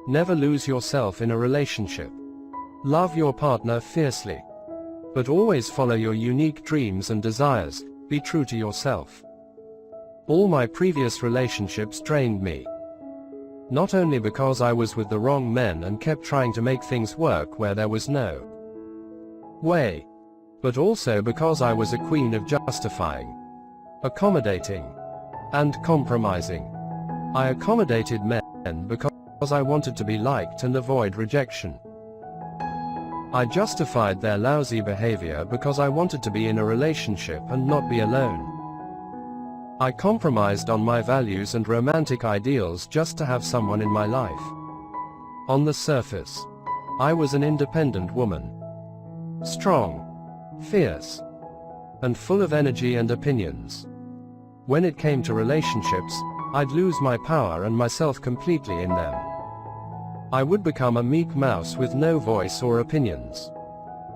Never lose yourself in a relationship. Love your partner fiercely. But always follow your unique dreams and desires, be true to yourself. All my previous relationships drained me. Not only because I was with the wrong men and kept trying to make things work where there was no way, but also because I was a queen of justifying, accommodating, and compromising. I accommodated men because I wanted to be liked and avoid rejection. I justified their lousy behavior because I wanted to be in a relationship and not be alone. I compromised on my values and romantic ideals just to have someone in my life. On the surface, I was an independent woman. Strong, fierce, and full of energy and opinions. When it came to relationships, I'd lose my power and myself completely in them. I would become a meek mouse with no voice or opinions.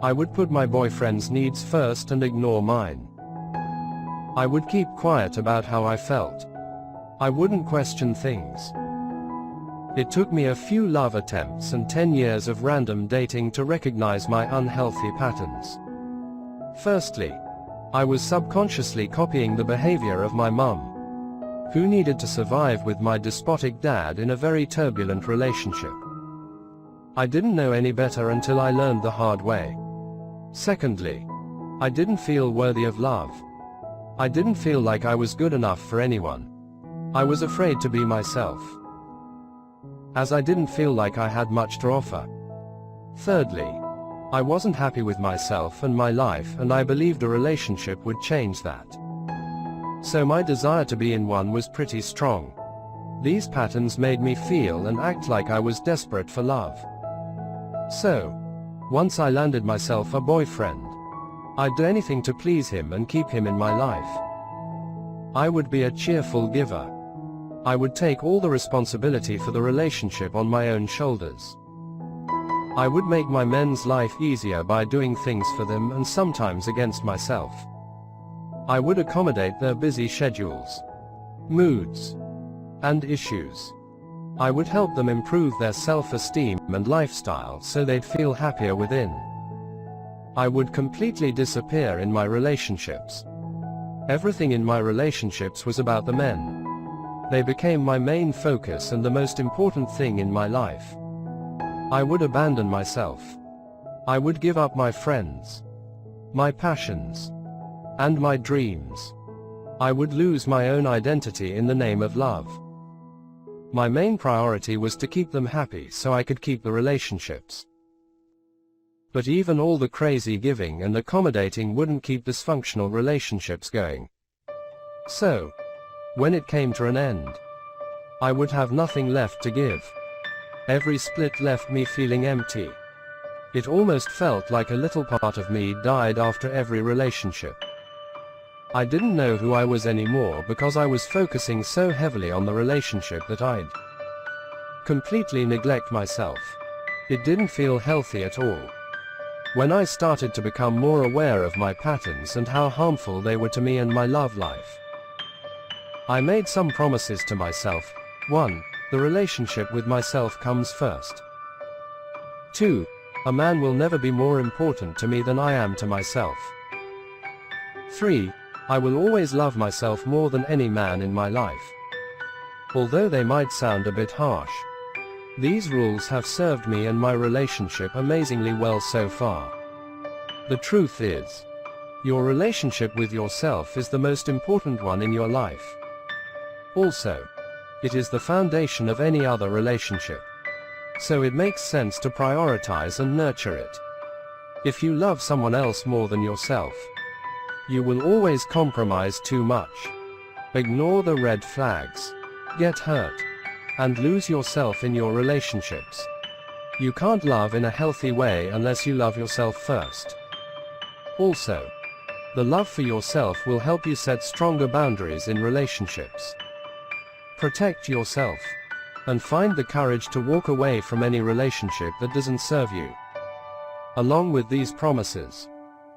I would put my boyfriend's needs first and ignore mine. I would keep quiet about how I felt. I wouldn't question things. It took me a few love attempts and 10 years of random dating to recognize my unhealthy patterns. Firstly, I was subconsciously copying the behavior of my mum, who needed to survive with my despotic dad in a very turbulent relationship. I didn't know any better until I learned the hard way. Secondly, I didn't feel worthy of love. I didn't feel like I was good enough for anyone. I was afraid to be myself, as I didn't feel like I had much to offer. Thirdly, I wasn't happy with myself and my life, and I believed a relationship would change that. So my desire to be in one was pretty strong. These patterns made me feel and act like I was desperate for love. So, once I landed myself a boyfriend, I'd do anything to please him and keep him in my life. I would be a cheerful giver. I would take all the responsibility for the relationship on my own shoulders. I would make my men's life easier by doing things for them and sometimes against myself. I would accommodate their busy schedules, moods, and issues. I would help them improve their self-esteem and lifestyle so they'd feel happier within. I would completely disappear in my relationships. Everything in my relationships was about the men. They became my main focus and the most important thing in my life. I would abandon myself. I would give up my friends, my passions, and my dreams. I would lose my own identity in the name of love. My main priority was to keep them happy so I could keep the relationships. But even all the crazy giving and accommodating wouldn't keep dysfunctional relationships going. So, when it came to an end, I would have nothing left to give. Every split left me feeling empty. It almost felt like a little part of me died after every relationship. I didn't know who I was anymore because I was focusing so heavily on the relationship that I'd completely neglect myself. It didn't feel healthy at all. When I started to become more aware of my patterns and how harmful they were to me and my love life, I made some promises to myself. 1. The relationship with myself comes first. 2. A man will never be more important to me than I am to myself. 3. I will always love myself more than any man in my life. Although they might sound a bit harsh, these rules have served me and my relationship amazingly well so far. The truth is, your relationship with yourself is the most important one in your life. Also, it is the foundation of any other relationship. So it makes sense to prioritize and nurture it. If you love someone else more than yourself, you will always compromise too much, ignore the red flags, get hurt, and lose yourself in your relationships. You can't love in a healthy way unless you love yourself first. Also, the love for yourself will help you set stronger boundaries in relationships. Protect yourself, and find the courage to walk away from any relationship that doesn't serve you. Along with these promises,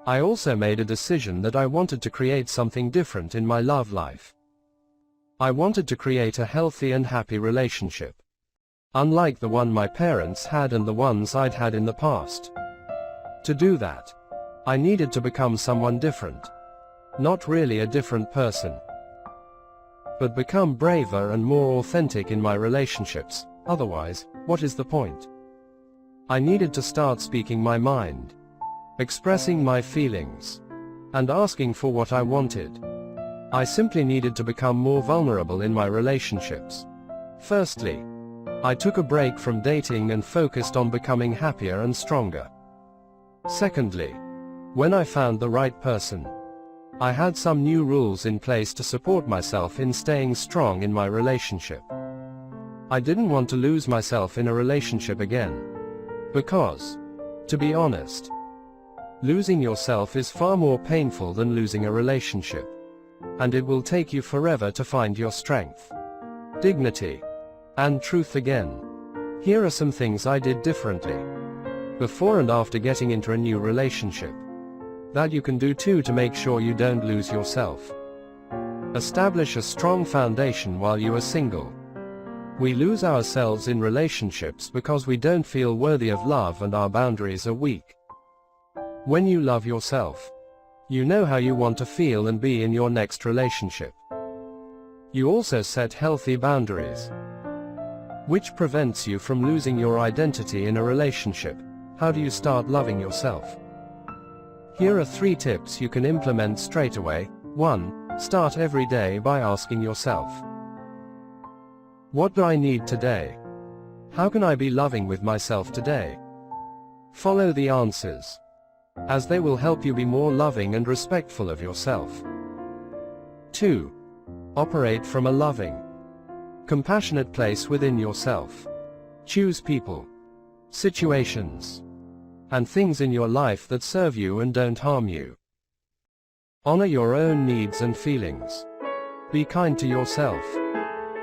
I also made a decision that I wanted to create something different in my love life. I wanted to create a healthy and happy relationship. unlike the one my parents had and the ones I'd had in the past. To do that, I needed to become someone different. Not really a different person, but become braver and more authentic in my relationships. Otherwise, what is the point? I needed to start speaking my mind, expressing my feelings, and asking for what I wanted. I simply needed to become more vulnerable in my relationships. Firstly, I took a break from dating and focused on becoming happier and stronger. Secondly, when I found the right person, I had some new rules in place to support myself in staying strong in my relationship. I didn't want to lose myself in a relationship again. Because, to be honest, losing yourself is far more painful than losing a relationship. And it will take you forever to find your strength, dignity, and truth again. Here are some things I did differently, before and after getting into a new relationship, that you can do too to make sure you don't lose yourself. Establish a strong foundation while you are single. We lose ourselves in relationships because we don't feel worthy of love and our boundaries are weak. When you love yourself, you know how you want to feel and be in your next relationship. You also set healthy boundaries, which prevents you from losing your identity in a relationship. How do you start loving yourself? Here are 3 tips you can implement straight away. 1. Start every day by asking yourself, what do I need today? How can I be loving with myself today? Follow the answers, as they will help you be more loving and respectful of yourself. 2. Operate from a loving, compassionate place within yourself. Choose people, situations, and things in your life that serve you and don't harm you. Honor your own needs and feelings. Be kind to yourself.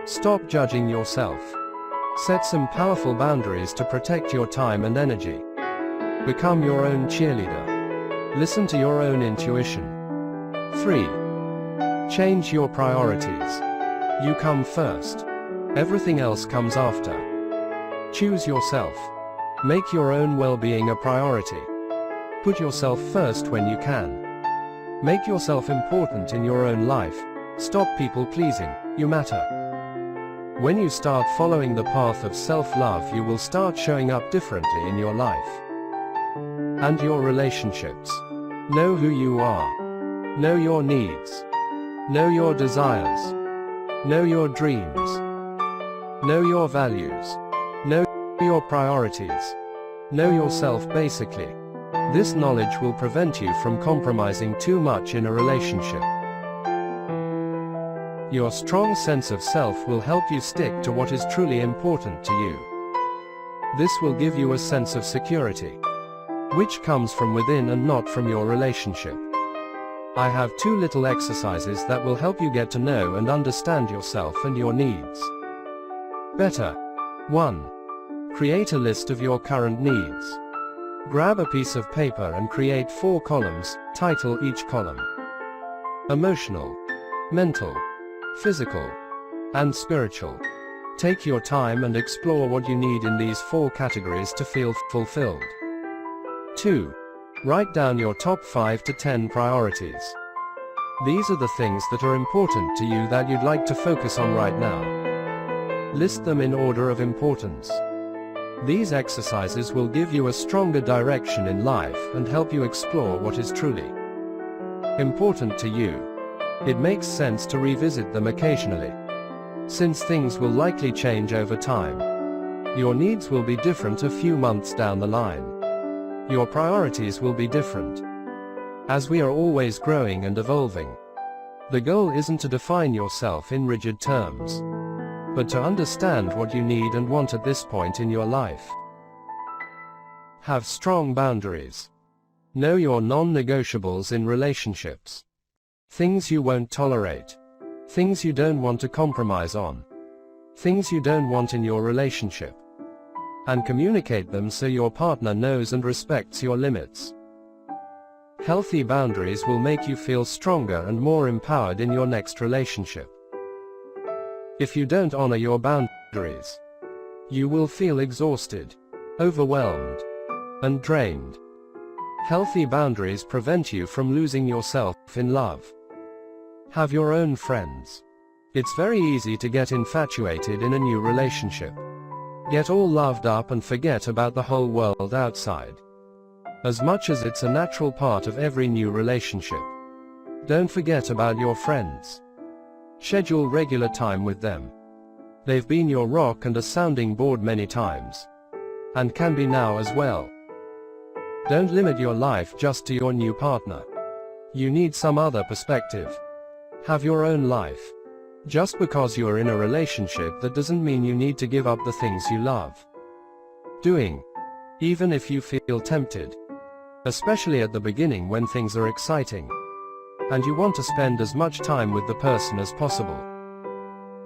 Stop judging yourself. Set some powerful boundaries to protect your time and energy. Become your own cheerleader. Listen to your own intuition. 3. Change your priorities. You come first. Everything else comes after. Choose yourself. Make your own well-being a priority. Put yourself first when you can. Make yourself important in your own life. Stop people-pleasing. You matter. When you start following the path of self-love, you will start showing up differently in your life and your relationships. Know who you are. Know your needs. Know your desires. Know your dreams. Know your values. Know your priorities. Know yourself basically. This knowledge will prevent you from compromising too much in a relationship. Your strong sense of self will help you stick to what is truly important to you. This will give you a sense of security, which comes from within and not from your relationship. I have 2 little exercises that will help you get to know and understand yourself and your needs better. 1. Create a list of your current needs. Grab a piece of paper and create 4 columns, title each column emotional, mental, physical, and spiritual. Take your time and explore what you need in these 4 categories to feel fulfilled. 2. Write down your top 5 to 10 priorities. These are the things that are important to you that you'd like to focus on right now. List them in order of importance. These exercises will give you a stronger direction in life and help you explore what is truly important to you. It makes sense to revisit them occasionally, since things will likely change over time. Your needs will be different a few months down the line. Your priorities will be different, as we are always growing and evolving. The goal isn't to define yourself in rigid terms, but to understand what you need and want at this point in your life. Have strong boundaries. Know your non-negotiables in relationships. Things you won't tolerate. Things you don't want to compromise on. Things you don't want in your relationship. And communicate them so your partner knows and respects your limits. Healthy boundaries will make you feel stronger and more empowered in your next relationship. If you don't honor your boundaries, You will feel exhausted, overwhelmed, and drained. Healthy boundaries prevent you from losing yourself in love. Have your own friends. It's very easy to get infatuated in a new relationship. Get all loved up and forget about the whole world outside. As much as it's a natural part of every new relationship, don't forget about your friends. Schedule regular time with them. They've been your rock and a sounding board many times, and can be now as well. Don't limit your life just to your new partner. You need some other perspective. Have your own life. Just because you're in a relationship, that doesn't mean you need to give up the things you love doing, even if you feel tempted. Especially at the beginning when things are exciting, and you want to spend as much time with the person as possible.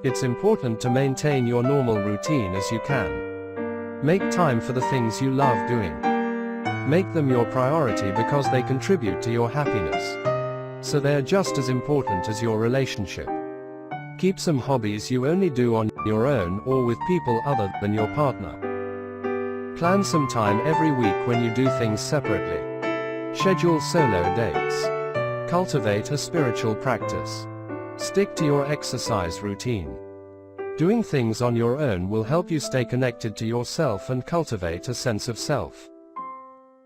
It's important to maintain your normal routine as you can. Make time for the things you love doing. Make them your priority because they contribute to your happiness. So they're just as important as your relationship. Keep some hobbies you only do on your own or with people other than your partner. Plan some time every week when you do things separately. Schedule solo dates. Cultivate a spiritual practice. Stick to your exercise routine. Doing things on your own will help you stay connected to yourself and cultivate a sense of self.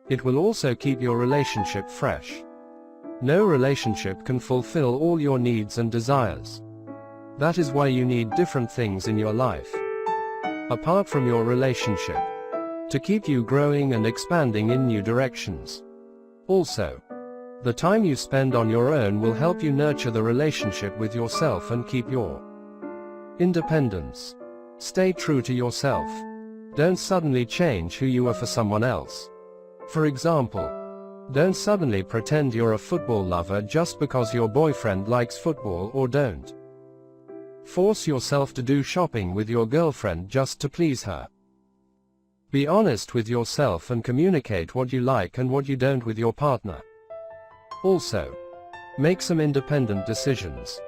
It will also keep your relationship fresh. No relationship can fulfill all your needs and desires. That is why you need different things in your life, apart from your relationship, to keep you growing and expanding in new directions. Also, the time you spend on your own will help you nurture the relationship with yourself and keep your independence. Stay true to yourself. Don't suddenly change who you are for someone else. For example, don't suddenly pretend you're a football lover just because your boyfriend likes football, or don't force yourself to do shopping with your girlfriend just to please her. Be honest with yourself and communicate what you like and what you don't with your partner. Also, make some independent decisions.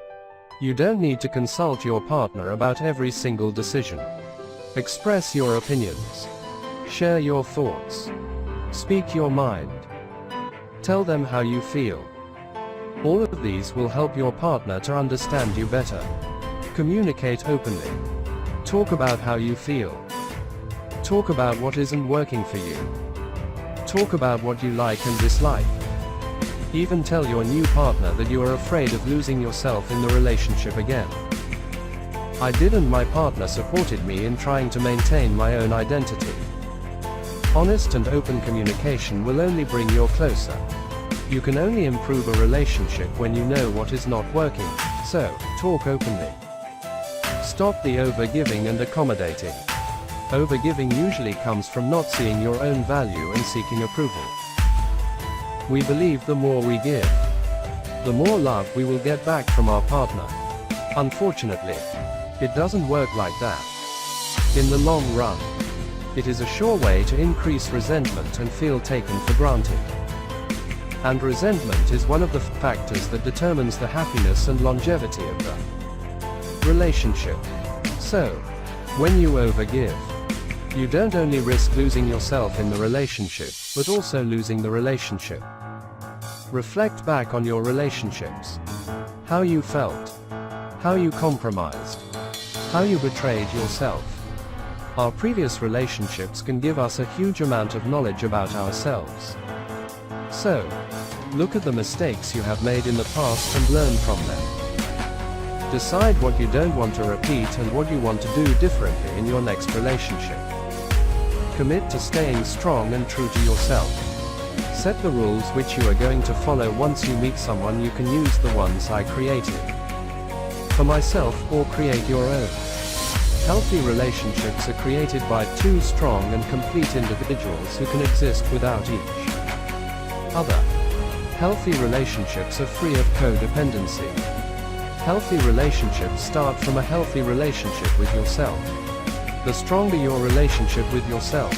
You don't need to consult your partner about every single decision. Express your opinions. Share your thoughts. Speak your mind. Tell them how you feel. All of these will help your partner to understand you better. Communicate openly. Talk about how you feel. Talk about what isn't working for you. Talk about what you like and dislike. Even tell your new partner that you are afraid of losing yourself in the relationship again. I did, and my partner supported me in trying to maintain my own identity. Honest and open communication will only bring you closer. You can only improve a relationship when you know what is not working, so talk openly. Stop the overgiving and accommodating. Overgiving usually comes from not seeing your own value and seeking approval. We believe the more we give, the more love we will get back from our partner. Unfortunately, it doesn't work like that. In the long run, it is a sure way to increase resentment and feel taken for granted. And resentment is one of the factors that determines the happiness and longevity of the relationship. So, when you overgive, you don't only risk losing yourself in the relationship, but also losing the relationship. Reflect back on your relationships. How you felt. How you compromised. How you betrayed yourself. Our previous relationships can give us a huge amount of knowledge about ourselves. So, look at the mistakes you have made in the past and learn from them. Decide what you don't want to repeat and what you want to do differently in your next relationship. Commit to staying strong and true to yourself. Set the rules which you are going to follow. Once you meet someone, you can use the ones I created for myself, or create your own. Healthy relationships are created by two strong and complete individuals who can exist without each other. Healthy relationships are free of codependency. Healthy relationships start from a healthy relationship with yourself. The stronger your relationship with yourself,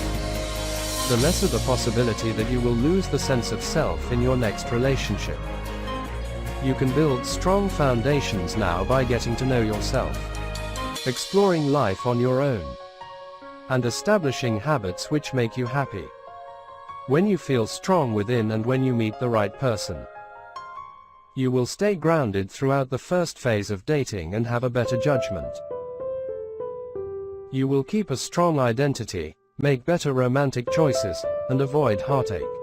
the lesser the possibility that you will lose the sense of self in your next relationship. You can build strong foundations now by getting to know yourself, exploring life on your own, and establishing habits which make you happy. When you feel strong within and when you meet the right person, you will stay grounded throughout the first phase of dating and have a better judgment. You will keep a strong identity, make better romantic choices, and avoid heartache.